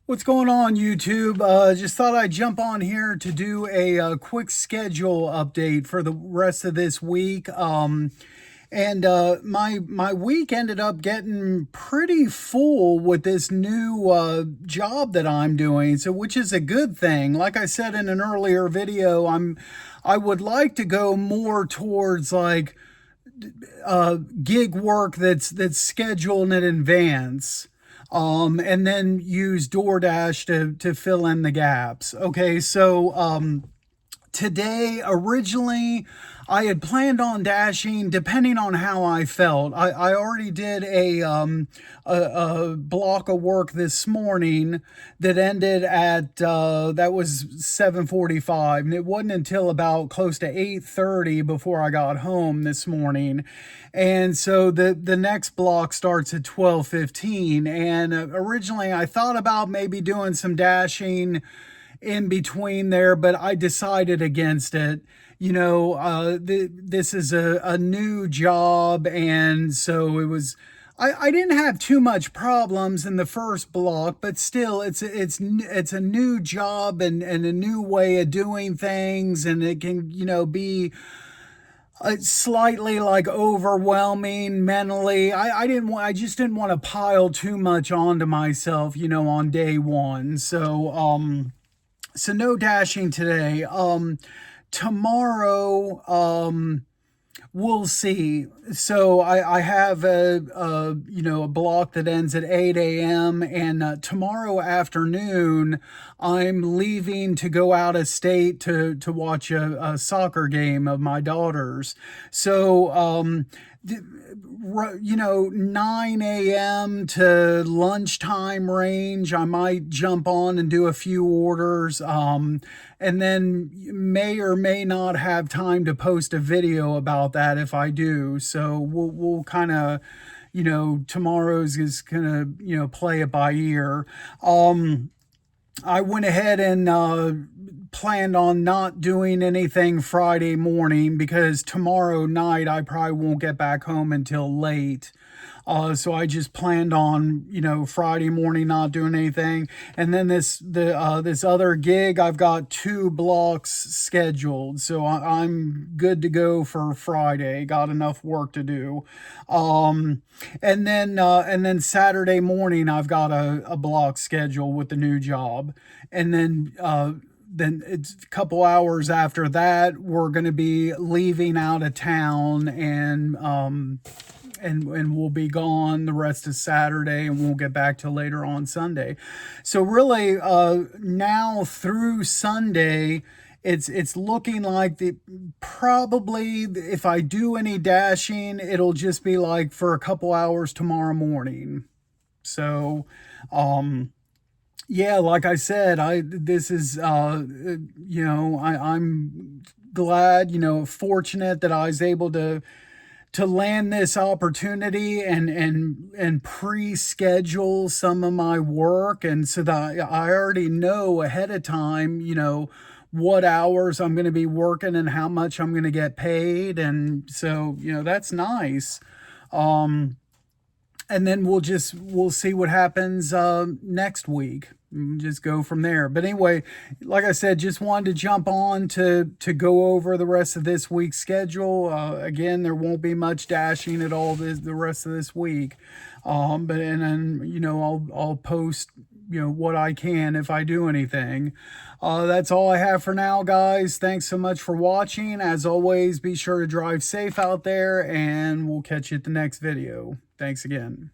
What's going on, YouTube? Just thought I'd jump on here to do a quick schedule update for the rest of this week. My week ended up getting pretty full with this new job that I'm doing, so which is a good thing. Like I said in an earlier video, I would like to go more towards like gig work that's scheduled in advance, and then use DoorDash to fill in the gaps. Okay, so today, originally, I had planned on dashing depending on how I felt. I already did a block of work this morning that ended at that was 7:45, and it wasn't until about close to 8:30 before I got home this morning. And so the next block starts at 12:15, and originally I thought about maybe doing some dashing in between there, but I decided against it. This is a new job, and so it was. I didn't have too much problems in the first block, but still, it's a new job and a new way of doing things, and it can be slightly like overwhelming mentally. I just didn't want to pile too much onto myself, on day one. So no dashing today. Tomorrow, we'll see. So I have a block that ends at 8 a.m. and tomorrow afternoon I'm leaving to go out of state to watch a soccer game of my daughter's. So 9 a.m. to lunchtime range, I might jump on and do a few orders, and then may or may not have time to post a video about that if I do. So we'll kind of, tomorrow's is gonna, play it by ear. I went ahead and planned on not doing anything Friday morning because tomorrow night I probably won't get back home until late. So I just planned on, Friday morning not doing anything. And then this other gig, I've got 2 blocks scheduled, so I'm good to go for Friday. Got enough work to do. And then Saturday morning I've got a block schedule with the new job, and then it's a couple hours after that we're going to be leaving out of town, and we'll be gone the rest of Saturday, and we'll get back till later on Sunday. So really, now through Sunday, it's looking like probably if I do any dashing, it'll just be like for a couple hours tomorrow morning. So, yeah, like I said, this is I'm glad, fortunate that I was able to land this opportunity and pre-schedule some of my work, and so that I already know ahead of time, what hours I'm going to be working and how much I'm going to get paid, and so that's nice. And then we'll see what happens next week. Just go from there. But anyway, like I said, just wanted to jump on to go over the rest of this week's schedule. Again, there won't be much dashing at all the rest of this week. But and then I'll post what I can if I do anything. That's all I have for now, guys. Thanks so much for watching. As always, be sure to drive safe out there, and we'll catch you at the next video. Thanks again.